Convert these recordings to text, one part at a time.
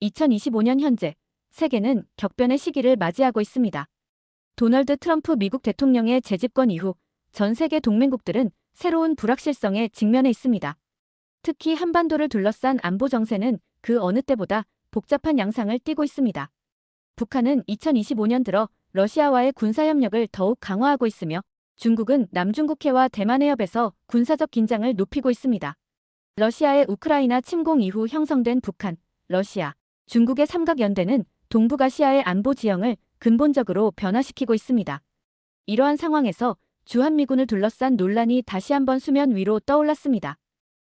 2025년 현재 세계는 격변의 시기를 맞이하고 있습니다. 도널드 트럼프 미국 대통령의 재집권 이후 전 세계 동맹국들은 새로운 불확실성에 직면해 있습니다. 특히 한반도를 둘러싼 안보 정세는 그 어느 때보다 복잡한 양상을 띠고 있습니다. 북한은 2025년 들어 러시아와의 군사협력을 더욱 강화하고 있으며 중국은 남중국해와 대만 해협에서 군사적 긴장을 높이고 있습니다. 러시아의 우크라이나 침공 이후 형성된 북한, 러시아, 중국의 삼각연대는 동북아시아의 안보 지형을 근본적으로 변화시키고 있습니다. 이러한 상황에서 주한미군을 둘러싼 논란이 다시 한번 수면 위로 떠올랐습니다.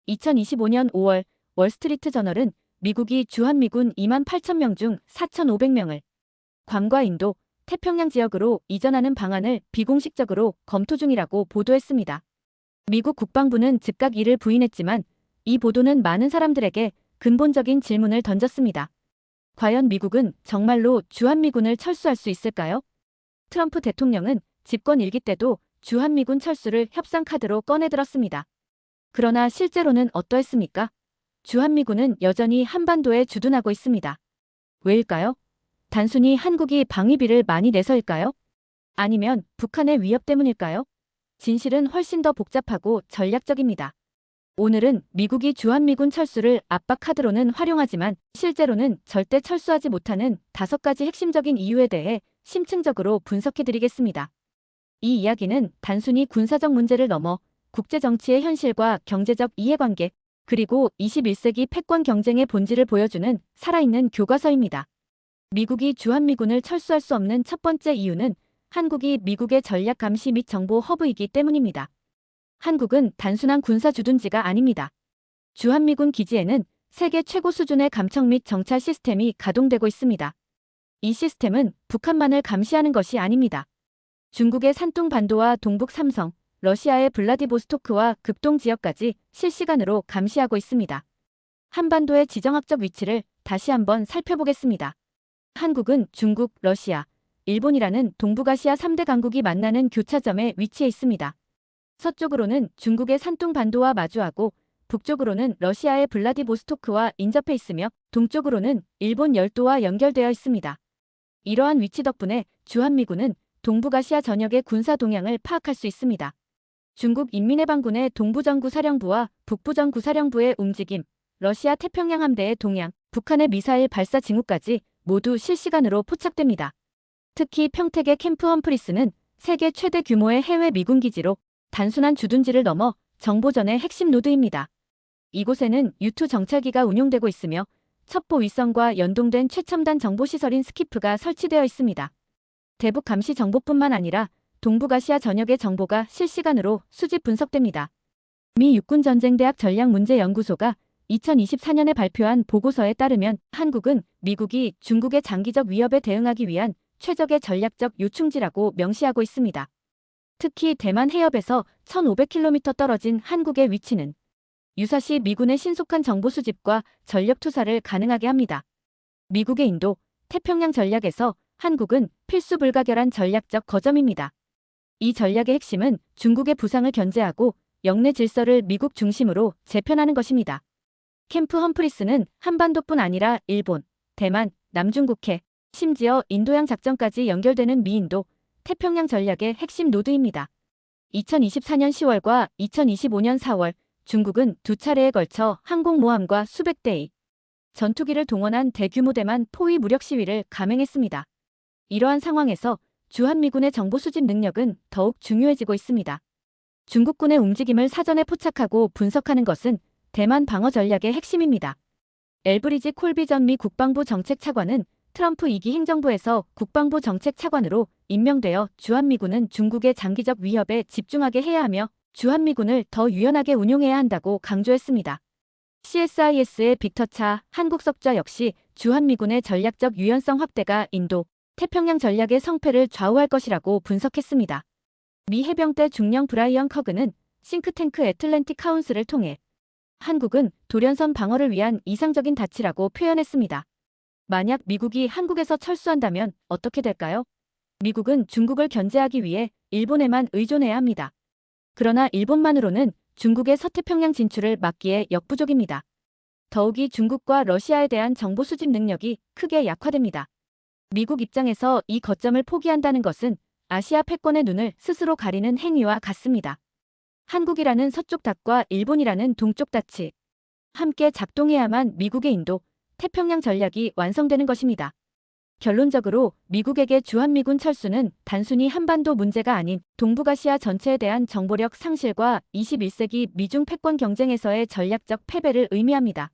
2025년 5월 월스트리트 저널은 미국이 주한미군 28,000명 중 4,500명을 괌과 인도, 태평양 지역으로 이전하는 방안을 비공식적으로 검토 중이라고 보도했습니다. 미국 국방부는 즉각 이를 부인했지만 이 보도는 많은 사람들에게 근본적인 질문을 던졌습니다. 과연 미국은 정말로 주한미군을 철수할 수 있을까요? 트럼프 대통령은 집권 1기 때도 주한미군 철수를 협상 카드로 꺼내들었습니다. 그러나 실제로는 어떠했습니까? 주한미군은 여전히 한반도에 주둔하고 있습니다. 왜일까요? 단순히 한국이 방위비를 많이 내서일까요? 아니면 북한의 위협 때문일까요? 진실은 훨씬 더 복잡하고 전략적입니다. 오늘은 미국이 주한미군 철수를 압박 카드로는 활용하지만 실제로는 절대 철수하지 못하는 5가지 핵심적인 이유에 대해 심층적으로 분석해드리겠습니다. 이 이야기는 단순히 군사적 문제를 넘어 국제정치의 현실과 경제적 이해관계, 그리고 21세기 패권 경쟁의 본질을 보여주는 살아있는 교과서입니다. 미국이 주한미군을 철수할 수 없는 첫 번째 이유는 한국이 미국의 전략 감시 및 정보 허브이기 때문입니다. 한국은 단순한 군사 주둔지가 아닙니다. 주한미군 기지에는 세계 최고 수준의 감청 및 정찰 시스템이 가동되고 있습니다. 이 시스템은 북한만을 감시하는 것이 아닙니다. 중국의 산둥반도와 동북 삼성, 러시아의 블라디보스토크와 극동 지역까지 실시간으로 감시하고 있습니다. 한반도의 지정학적 위치를 다시 한번 살펴보겠습니다. 한국은 중국, 러시아, 일본이라는 동북아시아 3대 강국이 만나는 교차점에 위치해 있습니다. 서쪽으로는 중국의 산둥반도와 마주하고 북쪽으로는 러시아의 블라디보스토크와 인접해 있으며 동쪽으로는 일본 열도와 연결되어 있습니다. 이러한 위치 덕분에 주한미군은 동북아시아 전역의 군사 동향을 파악할 수 있습니다. 중국 인민해방군의 동부전구사령부와 북부전구사령부의 움직임, 러시아 태평양 함대의 동향, 북한의 미사일 발사 징후까지 모두 실시간으로 포착됩니다. 특히 평택의 캠프 험프리스는 세계 최대 규모의 해외 미군 기지로 단순한 주둔지를 넘어 정보전의 핵심 노드입니다. 이곳에는 U2 정찰기가 운용되고 있으며 첩보 위성과 연동된 최첨단 정보시설인 스키프가 설치되어 있습니다. 대북 감시 정보뿐만 아니라 동북아시아 전역의 정보가 실시간으로 수집 분석됩니다. 미 육군전쟁대학 전략문제연구소가 2024년에 발표한 보고서에 따르면 한국은 미국이 중국의 장기적 위협에 대응하기 위한 최적의 전략적 요충지라고 명시하고 있습니다. 특히 대만 해협에서 1,500km 떨어진 한국의 위치는 유사시 미군의 신속한 정보 수집과 전력 투사를 가능하게 합니다. 미국의 인도, 태평양 전략에서 한국은 필수 불가결한 전략적 거점입니다. 이 전략의 핵심은 중국의 부상을 견제하고 영내 질서를 미국 중심으로 재편하는 것입니다. 캠프 험프리스는 한반도뿐 아니라 일본, 대만, 남중국해, 심지어 인도양 작전까지 연결되는 미인도, 태평양 전략의 핵심 노드입니다. 2024년 10월과 2025년 4월, 중국은 2차례에 걸쳐 항공모함과 수백 대의 전투기를 동원한 대규모 대만 포위 무력 시위를 감행했습니다. 이러한 상황에서 주한미군의 정보 수집 능력은 더욱 중요해지고 있습니다. 중국군의 움직임을 사전에 포착하고 분석하는 것은 대만 방어 전략의 핵심입니다. 엘브리지 콜비 전 미 국방부 정책차관은 트럼프 2기 행정부에서 국방부 정책차관으로 임명되어 주한미군은 중국의 장기적 위협에 집중하게 해야 하며 주한미군을 더 유연하게 운용해야 한다고 강조했습니다. CSIS의 빅터 차 한국석좌 역시 주한미군의 전략적 유연성 확대가 인도, 태평양 전략의 성패를 좌우할 것이라고 분석했습니다. 미 해병대 중령 브라이언 커그는 싱크탱크 애틀랜틱 카운슬을 통해 한국은 돌연선 방어를 위한 이상적인 다치라고 표현했습니다. 만약 미국이 한국에서 철수한다면 어떻게 될까요? 미국은 중국을 견제하기 위해 일본에만 의존해야 합니다. 그러나 일본만으로는 중국의 서태평양 진출을 막기에 역부족입니다. 더욱이 중국과 러시아에 대한 정보 수집 능력이 크게 약화됩니다. 미국 입장에서 이 거점을 포기한다는 것은 아시아 패권의 눈을 스스로 가리는 행위와 같습니다. 한국이라는 서쪽 닷과 일본이라는 동쪽 닷이 함께 작동해야만 미국의 인도, 태평양 전략이 완성되는 것입니다. 결론적으로 미국에게 주한미군 철수는 단순히 한반도 문제가 아닌 동북아시아 전체에 대한 정보력 상실과 21세기 미중 패권 경쟁에서의 전략적 패배를 의미합니다.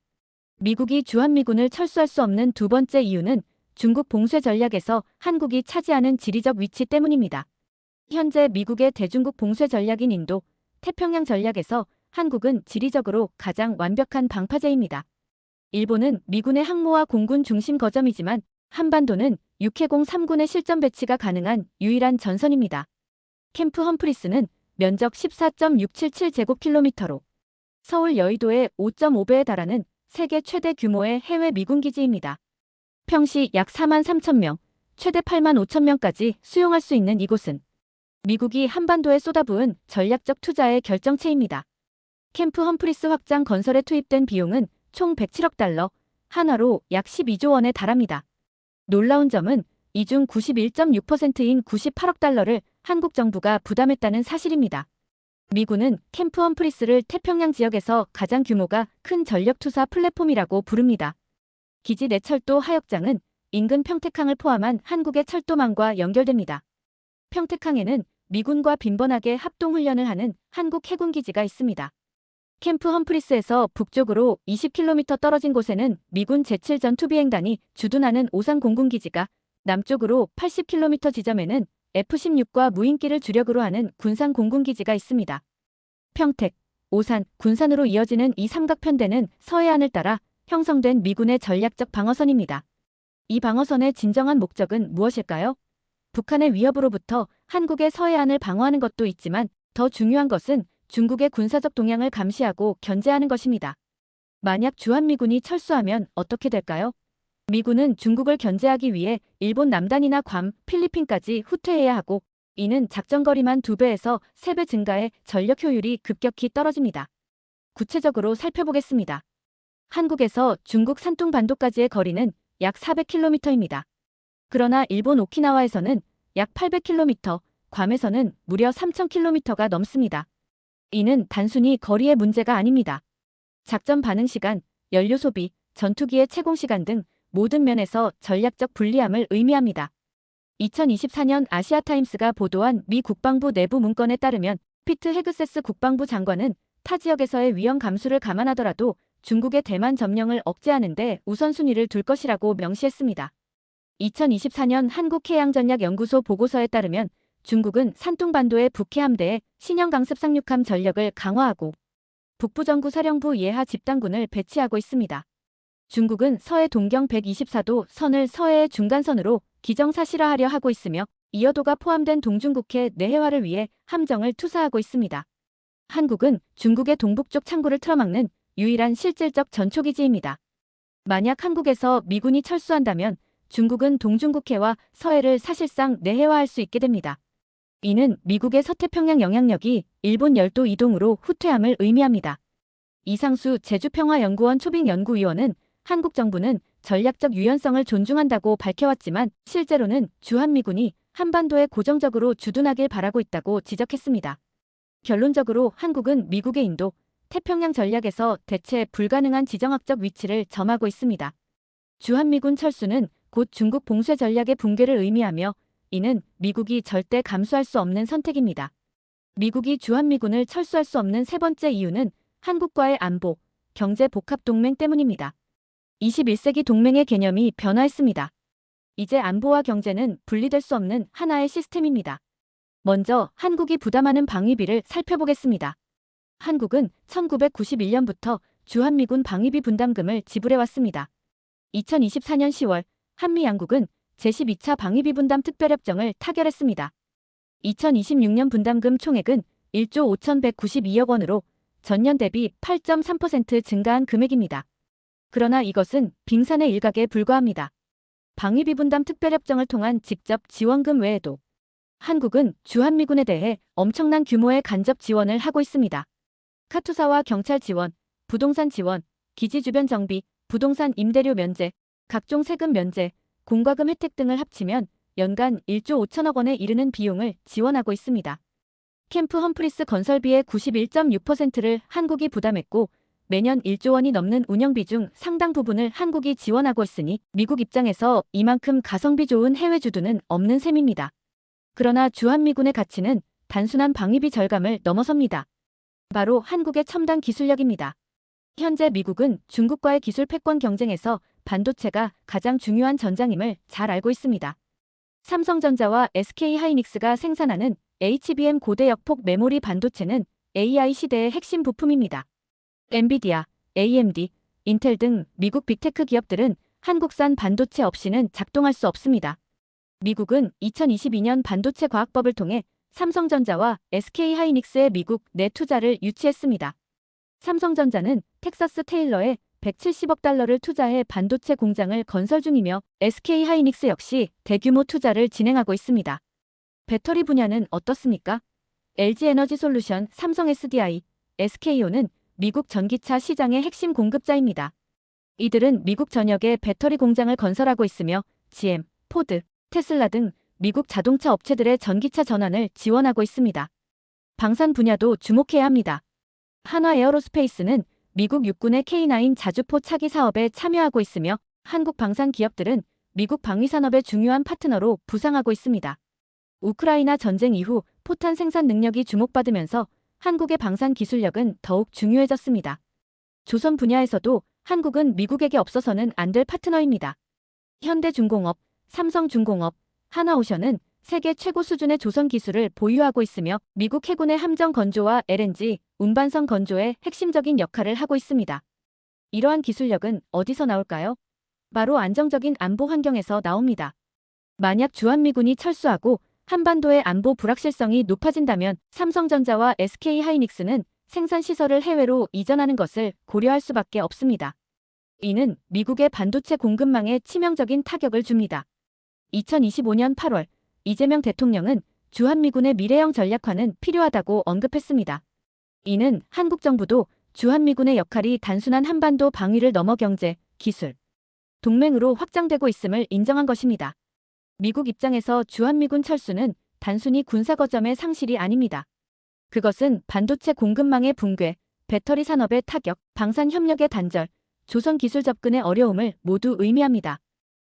미국이 주한미군을 철수할 수 없는 두 번째 이유는 중국 봉쇄 전략에서 한국이 차지하는 지리적 위치 때문입니다. 현재 미국의 대중국 봉쇄 전략인 인도, 태평양 전략에서 한국은 지리적으로 가장 완벽한 방파제입니다. 일본은 미군의 항모와 공군 중심 거점이지만 한반도는 육해공 3군의 실전 배치가 가능한 유일한 전선입니다. 캠프 험프리스는 면적 14.677제곱킬로미터로 서울 여의도의 5.5배에 달하는 세계 최대 규모의 해외 미군 기지입니다. 평시 약 4만 3천 명, 최대 8만 5천 명까지 수용할 수 있는 이곳은 미국이 한반도에 쏟아부은 전략적 투자의 결정체입니다. 캠프 험프리스 확장 건설에 투입된 비용은 총 107억 달러, 한화로 약 12조 원에 달합니다. 놀라운 점은 이 중 91.6%인 98억 달러를 한국 정부가 부담했다는 사실입니다. 미군은 캠프 험프리스를 태평양 지역에서 가장 규모가 큰 전력투사 플랫폼이라고 부릅니다. 기지 내 철도 하역장은 인근 평택항을 포함한 한국의 철도망과 연결됩니다. 평택항에는 미군과 빈번하게 합동훈련을 하는 한국 해군기지가 있습니다. 캠프 험프리스에서 북쪽으로 20km 떨어진 곳에는 미군 제7 전투비행단이 주둔하는 오산 공군기지가, 남쪽으로 80km 지점에는 F-16과 무인기를 주력으로 하는 군산 공군기지가 있습니다. 평택, 오산, 군산으로 이어지는 이 삼각편대는 서해안을 따라 형성된 미군의 전략적 방어선입니다. 이 방어선의 진정한 목적은 무엇일까요? 북한의 위협으로부터 한국의 서해안을 방어하는 것도 있지만 더 중요한 것은 중국의 군사적 동향을 감시하고 견제하는 것입니다. 만약 주한미군이 철수하면 어떻게 될까요? 미군은 중국을 견제하기 위해 일본 남단이나 괌, 필리핀까지 후퇴해야 하고 이는 작전거리만 2배에서 3배 증가해 전력 효율이 급격히 떨어집니다. 구체적으로 살펴보겠습니다. 한국에서 중국 산둥반도까지의 거리는 약 400km입니다. 그러나 일본 오키나와에서는 약 800km, 괌에서는 무려 3000km가 넘습니다. 이는 단순히 거리의 문제가 아닙니다. 작전 반응 시간, 연료 소비, 전투기의 채공 시간 등 모든 면에서 전략적 불리함을 의미합니다. 2024년 아시아타임스가 보도한 미 국방부 내부 문건에 따르면 피트 헤그세스 국방부 장관은 타 지역에서의 위험 감수를 감안하더라도 중국의 대만 점령을 억제하는 데 우선순위를 둘 것이라고 명시했습니다. 2024년 한국해양전략연구소 보고서에 따르면 중국은 산둥반도의 북해함대에 신형 강습 상륙함 전력을 강화하고 북부정구사령부 예하 집단군을 배치하고 있습니다. 중국은 서해 동경 124도 선을 서해의 중간선으로 기정사실화하려 하고 있으며 이어도가 포함된 동중국해 내해화를 위해 함정을 투사하고 있습니다. 한국은 중국의 동북쪽 창구를 틀어막는 유일한 실질적 전초기지입니다. 만약 한국에서 미군이 철수한다면 중국은 동중국해와 서해를 사실상 내해화할 수 있게 됩니다. 이는 미국의 서태평양 영향력이 일본 열도 이동으로 후퇴함을 의미합니다. 이상수 제주평화연구원 초빙연구위원은 한국 정부는 전략적 유연성을 존중한다고 밝혀왔지만 실제로는 주한미군이 한반도에 고정적으로 주둔하길 바라고 있다고 지적했습니다. 결론적으로 한국은 미국의 인도, 태평양 전략에서 대체 불가능한 지정학적 위치를 점하고 있습니다. 주한미군 철수는 곧 중국 봉쇄 전략의 붕괴를 의미하며 이는 미국이 절대 감수할 수 없는 선택입니다. 미국이 주한미군을 철수할 수 없는 세 번째 이유는 한국과의 안보, 경제 복합 동맹 때문입니다. 21세기 동맹의 개념이 변화했습니다. 이제 안보와 경제는 분리될 수 없는 하나의 시스템입니다. 먼저 한국이 부담하는 방위비를 살펴보겠습니다. 한국은 1991년부터 주한미군 방위비 분담금을 지불해왔습니다. 2024년 10월 한미 양국은 제12차 방위비 분담 특별협정을 타결했습니다. 2026년 분담금 총액은 1조 5,192억 원으로 전년 대비 8.3% 증가한 금액입니다. 그러나 이것은 빙산의 일각에 불과합니다. 방위비 분담 특별협정을 통한 직접 지원금 외에도 한국은 주한미군에 대해 엄청난 규모의 간접 지원을 하고 있습니다. 카투사와 경찰 지원, 부동산 지원, 기지 주변 정비, 부동산 임대료 면제, 각종 세금 면제, 공과금 혜택 등을 합치면 연간 1조 5천억 원에 이르는 비용을 지원하고 있습니다. 캠프 험프리스 건설비의 91.6%를 한국이 부담했고 매년 1조 원이 넘는 운영비 중 상당 부분을 한국이 지원하고 있으니 미국 입장에서 이만큼 가성비 좋은 해외 주둔은 없는 셈입니다. 그러나 주한미군의 가치는 단순한 방위비 절감을 넘어섭니다. 바로 한국의 첨단 기술력입니다. 현재 미국은 중국과의 기술 패권 경쟁에서 반도체가 가장 중요한 전장임을 잘 알고 있습니다. 삼성전자와 SK하이닉스가 생산하는 HBM 고대 역폭 메모리 반도체는 AI 시대의 핵심 부품입니다. 엔비디아, AMD, 인텔 등 미국 빅테크 기업들은 한국산 반도체 없이는 작동할 수 없습니다. 미국은 2022년 반도체 과학법을 통해 삼성전자와 SK하이닉스의 미국 내 투자를 유치했습니다. 삼성전자는 텍사스 테일러에 170억 달러를 투자해 반도체 공장을 건설 중이며 SK하이닉스 역시 대규모 투자를 진행하고 있습니다. 배터리 분야는 어떻습니까? LG에너지솔루션, 삼성 SDI, SK온은 미국 전기차 시장의 핵심 공급자입니다. 이들은 미국 전역에 배터리 공장을 건설하고 있으며 GM, 포드, 테슬라 등 미국 자동차 업체들의 전기차 전환을 지원하고 있습니다. 방산 분야도 주목해야 합니다. 한화 에어로스페이스는 미국 육군의 K9 자주포 차기 사업에 참여하고 있으며 한국 방산 기업들은 미국 방위산업의 중요한 파트너로 부상하고 있습니다. 우크라이나 전쟁 이후 포탄 생산 능력이 주목받으면서 한국의 방산 기술력은 더욱 중요해졌습니다. 조선 분야에서도 한국은 미국에게 없어서는 안 될 파트너입니다. 현대중공업, 삼성중공업, 하나오션은 세계 최고 수준의 조선 기술을 보유하고 있으며 미국 해군의 함정 건조와 LNG, 운반선 건조에 핵심적인 역할을 하고 있습니다. 이러한 기술력은 어디서 나올까요? 바로 안정적인 안보 환경에서 나옵니다. 만약 주한미군이 철수하고 한반도의 안보 불확실성이 높아진다면 삼성전자와 SK하이닉스는 생산시설을 해외로 이전하는 것을 고려할 수밖에 없습니다. 이는 미국의 반도체 공급망에 치명적인 타격을 줍니다. 2025년 8월 이재명 대통령은 주한미군의 미래형 전략화는 필요하다고 언급했습니다. 이는 한국 정부도 주한미군의 역할이 단순한 한반도 방위를 넘어 경제, 기술, 동맹으로 확장되고 있음을 인정한 것입니다. 미국 입장에서 주한미군 철수는 단순히 군사거점의 상실이 아닙니다. 그것은 반도체 공급망의 붕괴, 배터리 산업의 타격, 방산 협력의 단절, 조선 기술 접근의 어려움을 모두 의미합니다.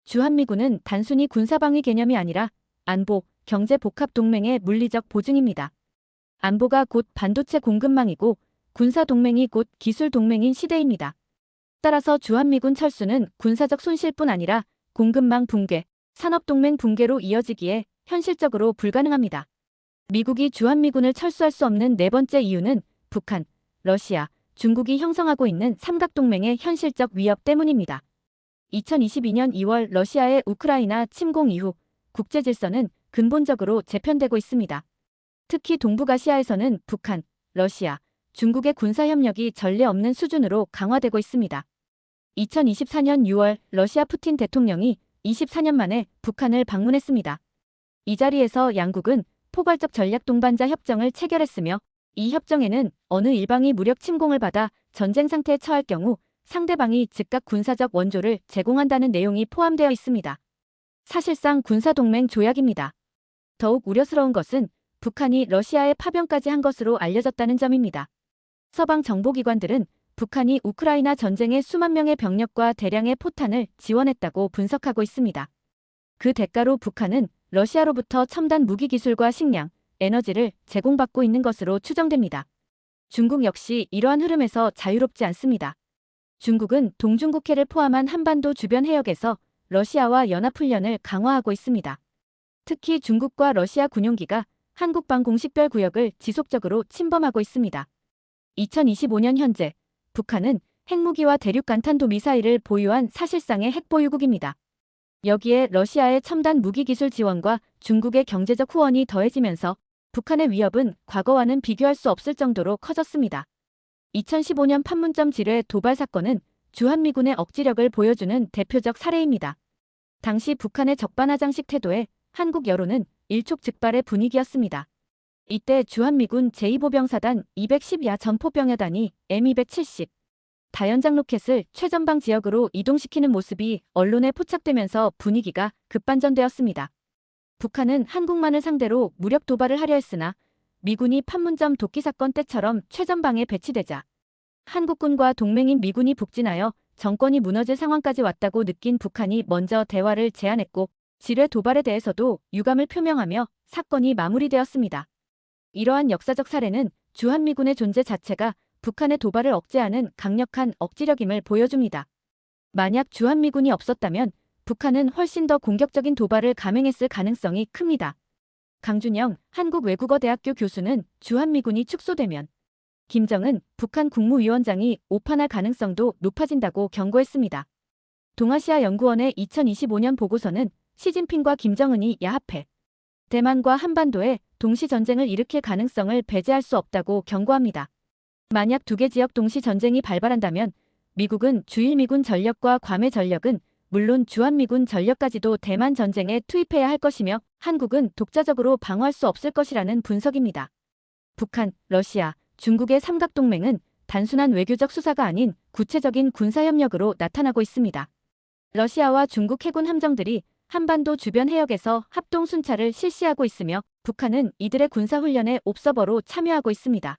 주한미군은 단순히 군사방위 개념이 아니라 안보, 경제 복합 동맹의 물리적 보증입니다. 안보가 곧 반도체 공급망이고 군사 동맹이 곧 기술 동맹인 시대입니다. 따라서 주한미군 철수는 군사적 손실뿐 아니라 공급망 붕괴, 산업동맹 붕괴로 이어지기에 현실적으로 불가능합니다. 미국이 주한미군을 철수할 수 없는 네 번째 이유는 북한, 러시아, 중국이 형성하고 있는 삼각동맹의 현실적 위협 때문입니다. 2022년 2월 러시아의 우크라이나 침공 이후 국제 질서는 근본적으로 재편되고 있습니다. 특히 동북아시아에서는 북한, 러시아, 중국의 군사협력이 전례 없는 수준으로 강화되고 있습니다. 2024년 6월 러시아 푸틴 대통령이 24년 만에 북한을 방문했습니다. 이 자리에서 양국은 포괄적 전략 동반자 협정을 체결했으며 이 협정에는 어느 일방이 무력 침공을 받아 전쟁 상태에 처할 경우 상대방이 즉각 군사적 원조를 제공한다는 내용이 포함되어 있습니다. 사실상 군사동맹 조약입니다. 더욱 우려스러운 것은 북한이 러시아에 파병까지 한 것으로 알려졌다는 점입니다. 서방 정보기관들은 북한이 우크라이나 전쟁에 수만 명의 병력과 대량의 포탄을 지원했다고 분석하고 있습니다. 그 대가로 북한은 러시아로부터 첨단 무기 기술과 식량, 에너지를 제공받고 있는 것으로 추정됩니다. 중국 역시 이러한 흐름에서 자유롭지 않습니다. 중국은 동중국해를 포함한 한반도 주변 해역에서 러시아와 연합훈련을 강화하고 있습니다. 특히 중국과 러시아 군용기가 한국방 공식별 구역을 지속적으로 침범하고 있습니다. 2025년 현재 북한은 핵무기와 대륙간탄도 미사일을 보유한 사실상의 핵보유국입니다. 여기에 러시아의 첨단 무기 기술 지원과 중국의 경제적 후원이 더해지면서 북한의 위협은 과거와는 비교할 수 없을 정도로 커졌습니다. 2015년 판문점 지뢰 도발 사건은 주한미군의 억지력을 보여주는 대표적 사례입니다. 당시 북한의 적반하장식 태도에 한국 여론은 일촉즉발의 분위기였습니다. 이때 주한미군 제2보병사단 210야 전포병여단이 M270 다연장 로켓을 최전방 지역으로 이동시키는 모습이 언론에 포착되면서 분위기가 급반전되었습니다. 북한은 한국만을 상대로 무력 도발을 하려 했으나 미군이 판문점 도끼 사건 때처럼 최전방에 배치되자 한국군과 동맹인 미군이 북진하여 정권이 무너질 상황까지 왔다고 느낀 북한이 먼저 대화를 제안했고 지뢰 도발에 대해서도 유감을 표명하며 사건이 마무리되었습니다. 이러한 역사적 사례는 주한미군의 존재 자체가 북한의 도발을 억제하는 강력한 억지력임을 보여줍니다. 만약 주한미군이 없었다면 북한은 훨씬 더 공격적인 도발을 감행했을 가능성이 큽니다. 강준영 한국외국어대학교 교수는 주한미군이 축소되면 김정은 북한 국무위원장이 오판할 가능성도 높아진다고 경고했습니다. 동아시아연구원의 2025년 보고서는 시진핑과 김정은이 야합해 대만과 한반도에 동시전쟁을 일으킬 가능성을 배제할 수 없다고 경고합니다. 만약 두 개 지역 동시전쟁이 발발한다면 미국은 주일미군 전력과 괌의 전력은 물론 주한미군 전력까지도 대만 전쟁에 투입해야 할 것이며 한국은 독자적으로 방어할 수 없을 것이라는 분석입니다. 북한, 러시아, 중국의 삼각동맹은 단순한 외교적 수사가 아닌 구체적인 군사협력으로 나타나고 있습니다. 러시아와 중국 해군 함정들이 한반도 주변 해역에서 합동 순찰을 실시하고 있으며 북한은 이들의 군사훈련에 옵서버로 참여하고 있습니다.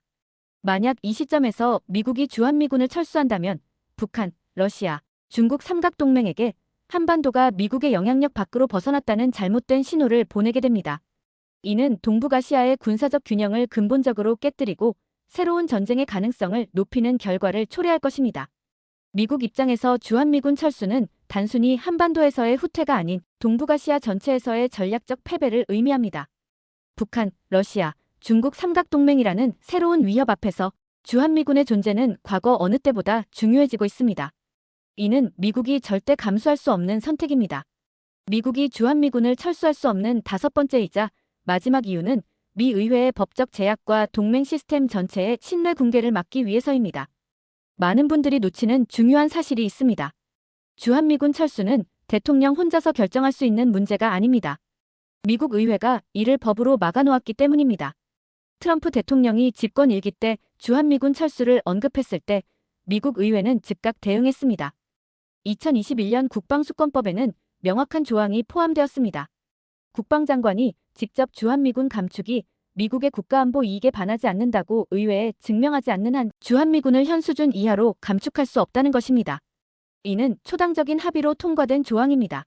만약 이 시점에서 미국이 주한미군을 철수한다면 북한, 러시아, 중국 삼각동맹에게 한반도가 미국의 영향력 밖으로 벗어났다는 잘못된 신호를 보내게 됩니다. 이는 동북아시아의 군사적 균형을 근본적으로 깨뜨리고 새로운 전쟁의 가능성을 높이는 결과를 초래할 것입니다. 미국 입장에서 주한미군 철수는 단순히 한반도에서의 후퇴가 아닌 동북아시아 전체에서의 전략적 패배를 의미합니다. 북한, 러시아, 중국 삼각동맹이라는 새로운 위협 앞에서 주한미군의 존재는 과거 어느 때보다 중요해지고 있습니다. 이는 미국이 절대 감수할 수 없는 선택입니다. 미국이 주한미군을 철수할 수 없는 다섯 번째이자 마지막 이유는 미 의회의 법적 제약과 동맹 시스템 전체의 신뢰 붕괴를 막기 위해서입니다. 많은 분들이 놓치는 중요한 사실이 있습니다. 주한미군 철수는 대통령 혼자서 결정할 수 있는 문제가 아닙니다. 미국 의회가 이를 법으로 막아놓았기 때문입니다. 트럼프 대통령이 집권 일기 때 주한미군 철수를 언급했을 때 미국 의회는 즉각 대응했습니다. 2021년 국방수권법에는 명확한 조항이 포함되었습니다. 국방장관이 직접 주한미군 감축이 미국의 국가안보 이익에 반하지 않는다고 의회에 증명하지 않는 한 주한미군을 현 수준 이하로 감축할 수 없다는 것입니다. 이는 초당적인 합의로 통과된 조항입니다.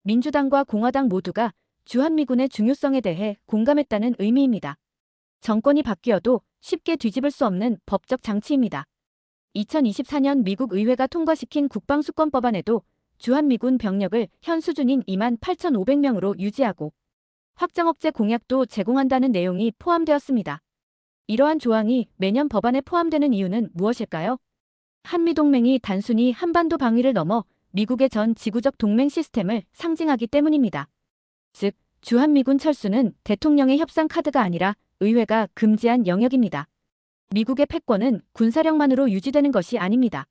민주당과 공화당 모두가 주한미군의 중요성에 대해 공감했다는 의미입니다. 정권이 바뀌어도 쉽게 뒤집을 수 없는 법적 장치입니다. 2024년 미국 의회가 통과시킨 국방수권법안에도 주한미군 병력을 현 수준인 28,500명으로 유지하고 확장 억제 공약도 제공한다는 내용이 포함되었습니다. 이러한 조항이 매년 법안에 포함되는 이유는 무엇일까요? 한미동맹이 단순히 한반도 방위를 넘어 미국의 전 지구적 동맹 시스템을 상징하기 때문입니다. 즉, 주한미군 철수는 대통령의 협상 카드가 아니라 의회가 금지한 영역입니다. 미국의 패권은 군사력만으로 유지되는 것이 아닙니다.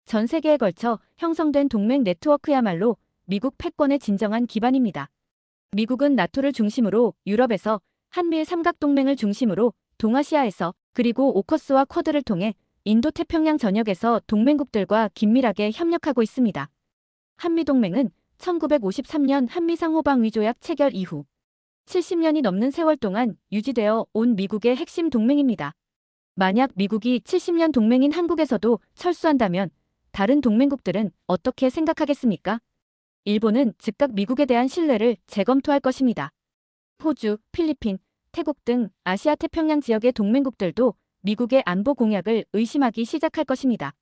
전 세계에 걸쳐 형성된 동맹 네트워크야말로 미국 패권의 진정한 기반입니다. 미국은 나토를 중심으로 유럽에서 한미일 삼각동맹을 중심으로 동아시아에서 그리고 오커스와 쿼드를 통해 인도태평양 전역에서 동맹국들과 긴밀하게 협력하고 있습니다. 한미동맹은 1953년 한미상호방위조약 체결 이후 70년이 넘는 세월 동안 유지되어 온 미국의 핵심 동맹입니다. 만약 미국이 70년 동맹인 한국에서도 철수한다면 다른 동맹국들은 어떻게 생각하겠습니까? 일본은 즉각 미국에 대한 신뢰를 재검토할 것입니다. 호주, 필리핀, 태국 등 아시아 태평양 지역의 동맹국들도 미국의 안보 공약을 의심하기 시작할 것입니다.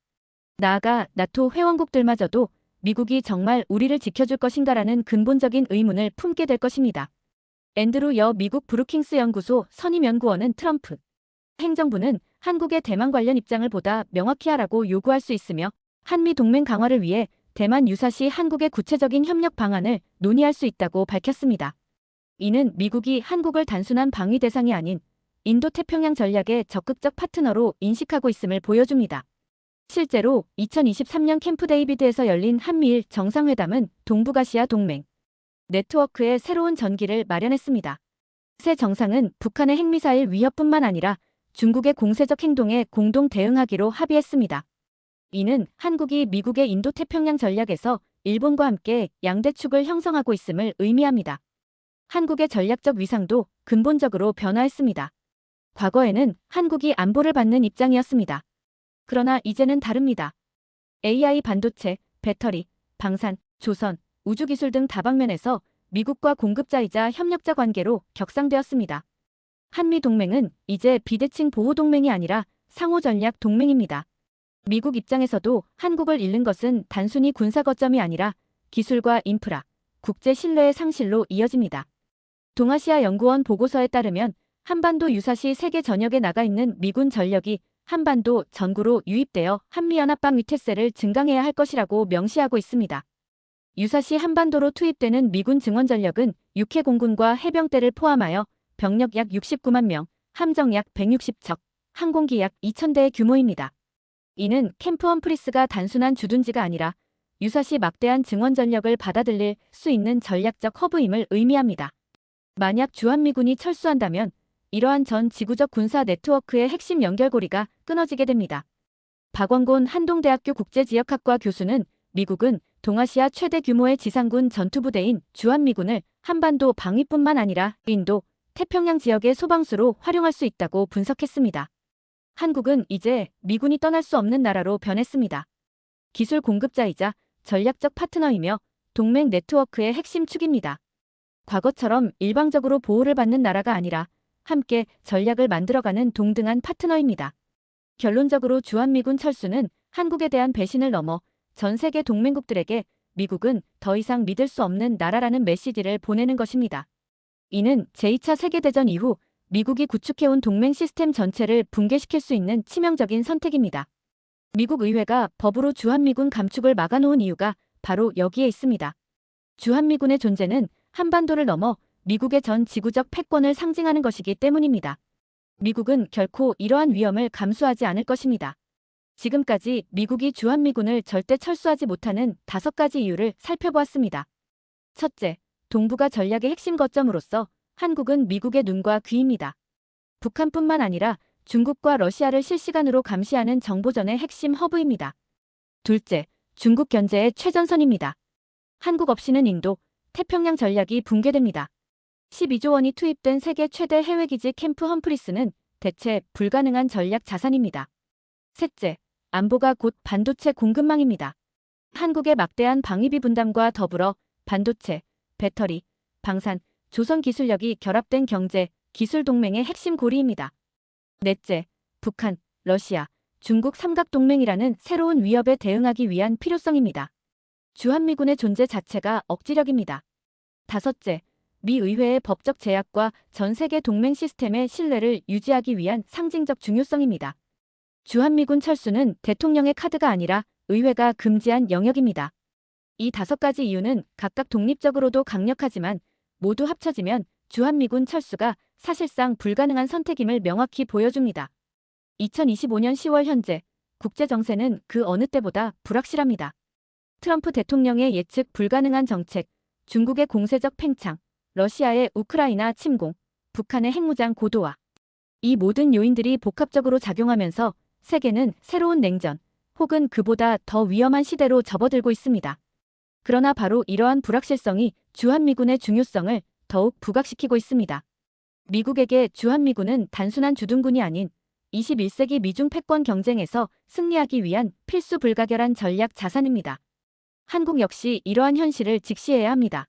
나아가 나토 회원국들마저도 미국이 정말 우리를 지켜줄 것인가라는 근본적인 의문을 품게 될 것입니다. 앤드루 여 미국 브루킹스 연구소 선임연구원은 트럼프 행정부는 한국의 대만 관련 입장을 보다 명확히 하라고 요구할 수 있으며 한미 동맹 강화를 위해 대만 유사시 한국의 구체적인 협력 방안을 논의할 수 있다고 밝혔습니다. 이는 미국이 한국을 단순한 방위 대상이 아닌 인도태평양 전략의 적극적 파트너로 인식하고 있음을 보여줍니다. 실제로 2023년 캠프 데이비드에서 열린 한미일 정상회담은 동북아시아 동맹 네트워크의 새로운 전기를 마련했습니다. 새 정상은 북한의 핵미사일 위협뿐만 아니라 중국의 공세적 행동에 공동 대응하기로 합의했습니다. 이는 한국이 미국의 인도태평양 전략에서 일본과 함께 양대축을 형성하고 있음을 의미합니다. 한국의 전략적 위상도 근본적으로 변화했습니다. 과거에는 한국이 안보를 받는 입장이었습니다. 그러나 이제는 다릅니다. AI 반도체, 배터리, 방산, 조선, 우주기술 등 다방면에서 미국과 공급자이자 협력자 관계로 격상되었습니다. 한미동맹은 이제 비대칭 보호동맹이 아니라 상호전략 동맹입니다. 미국 입장에서도 한국을 잃는 것은 단순히 군사 거점이 아니라 기술과 인프라, 국제 신뢰의 상실로 이어집니다. 동아시아 연구원 보고서에 따르면 한반도 유사시 세계 전역에 나가 있는 미군 전력이 한반도 전구로 유입되어 한미연합방 위태세를 증강해야 할 것이라고 명시하고 있습니다. 유사시 한반도로 투입되는 미군 증원 전력은 육해 공군과 해병대를 포함하여 병력 약 69만 명, 함정 약 160척, 항공기 약 2,000대의 규모입니다. 이는 캠프 험프리스가 단순한 주둔지가 아니라 유사시 막대한 증원 전력을 받아들일 수 있는 전략적 허브임을 의미합니다. 만약 주한미군이 철수한다면 이러한 전 지구적 군사 네트워크의 핵심 연결고리가 끊어지게 됩니다. 박원곤 한동대학교 국제지역학과 교수는 미국은 동아시아 최대 규모의 지상군 전투부대인 주한미군을 한반도 방위뿐만 아니라 인도, 태평양 지역의 소방수로 활용할 수 있다고 분석했습니다. 한국은 이제 미군이 떠날 수 없는 나라로 변했습니다. 기술 공급자이자 전략적 파트너이며 동맹 네트워크의 핵심 축입니다. 과거처럼 일방적으로 보호를 받는 나라가 아니라 함께 전략을 만들어가는 동등한 파트너입니다. 결론적으로 주한미군 철수는 한국에 대한 배신을 넘어 전 세계 동맹국들에게 미국은 더 이상 믿을 수 없는 나라라는 메시지를 보내는 것입니다. 이는 제2차 세계대전 이후 미국이 구축해온 동맹 시스템 전체를 붕괴시킬 수 있는 치명적인 선택입니다. 미국 의회가 법으로 주한미군 감축을 막아놓은 이유가 바로 여기에 있습니다. 주한미군의 존재는 한반도를 넘어 미국의 전 지구적 패권을 상징하는 것이기 때문입니다. 미국은 결코 이러한 위험을 감수하지 않을 것입니다. 지금까지 미국이 주한미군을 절대 철수하지 못하는 5가지 이유를 살펴보았습니다. 첫째, 동북아 전략의 핵심 거점으로서 한국은 미국의 눈과 귀입니다. 북한뿐만 아니라 중국과 러시아를 실시간으로 감시하는 정보전의 핵심 허브입니다. 둘째, 중국 견제의 최전선입니다. 한국 없이는 인도, 태평양 전략이 붕괴됩니다. 12조 원이 투입된 세계 최대 해외기지 캠프 험프리스는 대체 불가능한 전략 자산입니다. 셋째, 안보가 곧 반도체 공급망입니다. 한국의 막대한 방위비 분담과 더불어 반도체, 배터리, 방산, 조선 기술력이 결합된 경제, 기술 동맹의 핵심 고리입니다. 넷째, 북한, 러시아, 중국 삼각동맹이라는 새로운 위협에 대응하기 위한 필요성입니다. 주한미군의 존재 자체가 억지력입니다. 다섯째, 미 의회의 법적 제약과 전 세계 동맹 시스템의 신뢰를 유지하기 위한 상징적 중요성입니다. 주한미군 철수는 대통령의 카드가 아니라 의회가 금지한 영역입니다. 이 5가지 이유는 각각 독립적으로도 강력하지만 모두 합쳐지면 주한미군 철수가 사실상 불가능한 선택임을 명확히 보여줍니다. 2025년 10월 현재 국제 정세는 그 어느 때보다 불확실합니다. 트럼프 대통령의 예측 불가능한 정책, 중국의 공세적 팽창, 러시아의 우크라이나 침공, 북한의 핵무장 고도화. 이 모든 요인들이 복합적으로 작용하면서 세계는 새로운 냉전, 혹은 그보다 더 위험한 시대로 접어들고 있습니다. 그러나 바로 이러한 불확실성이 주한미군의 중요성을 더욱 부각시키고 있습니다. 미국에게 주한미군은 단순한 주둔군이 아닌 21세기 미중 패권 경쟁에서 승리하기 위한 필수 불가결한 전략 자산입니다. 한국 역시 이러한 현실을 직시해야 합니다.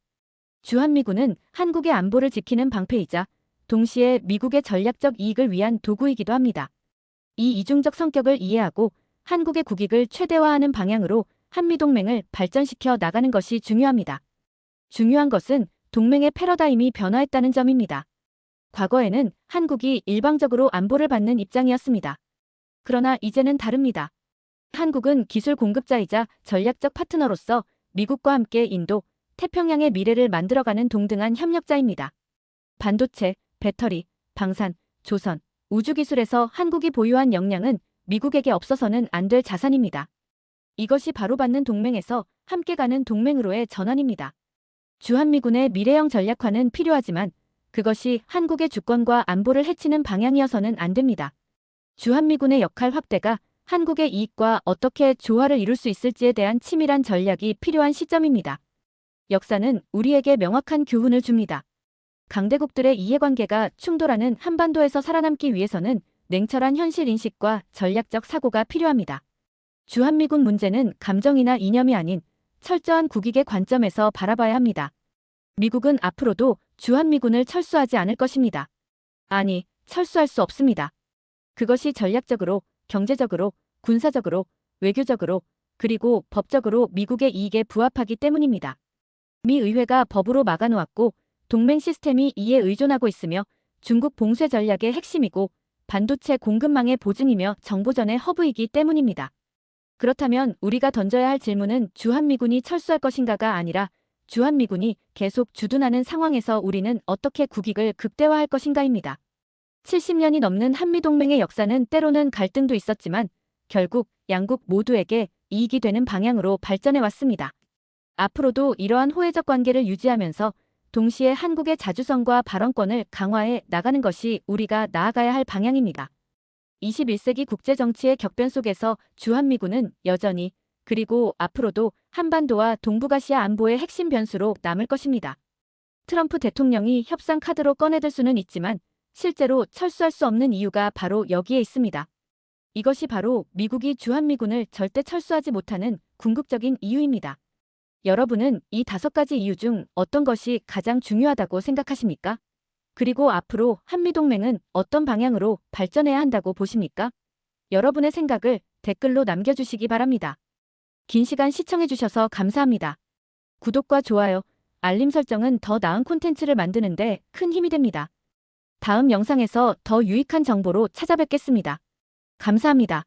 주한미군은 한국의 안보를 지키는 방패이자 동시에 미국의 전략적 이익을 위한 도구이기도 합니다. 이 이중적 성격을 이해하고 한국의 국익을 최대화하는 방향으로 한미동맹을 발전시켜 나가는 것이 중요합니다. 중요한 것은 동맹의 패러다임이 변화했다는 점입니다. 과거에는 한국이 일방적으로 안보를 받는 입장이었습니다. 그러나 이제는 다릅니다. 한국은 기술 공급자이자 전략적 파트너로서 미국과 함께 인도, 태평양의 미래를 만들어가는 동등한 협력자입니다. 반도체, 배터리, 방산, 조선, 우주기술에서 한국이 보유한 역량은 미국에게 없어서는 안 될 자산입니다. 이것이 바로 받는 동맹에서 함께 가는 동맹으로의 전환입니다. 주한미군의 미래형 전략화는 필요하지만 그것이 한국의 주권과 안보를 해치는 방향이어서는 안 됩니다. 주한미군의 역할 확대가 한국의 이익과 어떻게 조화를 이룰 수 있을지에 대한 치밀한 전략이 필요한 시점입니다. 역사는 우리에게 명확한 교훈을 줍니다. 강대국들의 이해관계가 충돌하는 한반도에서 살아남기 위해서는 냉철한 현실 인식과 전략적 사고가 필요합니다. 주한미군 문제는 감정이나 이념이 아닌 철저한 국익의 관점에서 바라봐야 합니다. 미국은 앞으로도 주한미군을 철수하지 않을 것입니다. 아니, 철수할 수 없습니다. 그것이 전략적으로, 경제적으로, 군사적으로, 외교적으로, 그리고 법적으로 미국의 이익에 부합하기 때문입니다. 미 의회가 법으로 막아놓았고 동맹 시스템이 이에 의존하고 있으며 중국 봉쇄 전략의 핵심이고 반도체 공급망의 보증이며 정보전의 허브이기 때문입니다. 그렇다면 우리가 던져야 할 질문은 주한미군이 철수할 것인가가 아니라 주한미군이 계속 주둔하는 상황에서 우리는 어떻게 국익을 극대화할 것인가입니다. 70년이 넘는 한미동맹의 역사는 때로는 갈등도 있었지만 결국 양국 모두에게 이익이 되는 방향으로 발전해 왔습니다. 앞으로도 이러한 호혜적 관계를 유지하면서 동시에 한국의 자주성과 발언권을 강화해 나가는 것이 우리가 나아가야 할 방향입니다. 21세기 국제정치의 격변 속에서 주한미군은 여전히 그리고 앞으로도 한반도와 동북아시아 안보의 핵심 변수로 남을 것입니다. 트럼프 대통령이 협상 카드로 꺼내들 수는 있지만 실제로 철수할 수 없는 이유가 바로 여기에 있습니다. 이것이 바로 미국이 주한미군을 절대 철수하지 못하는 궁극적인 이유입니다. 여러분은 이 5가지 이유 중 어떤 것이 가장 중요하다고 생각하십니까? 그리고 앞으로 한미동맹은 어떤 방향으로 발전해야 한다고 보십니까? 여러분의 생각을 댓글로 남겨주시기 바랍니다. 긴 시간 시청해주셔서 감사합니다. 구독과 좋아요, 알림 설정은 더 나은 콘텐츠를 만드는데 큰 힘이 됩니다. 다음 영상에서 더 유익한 정보로 찾아뵙겠습니다. 감사합니다.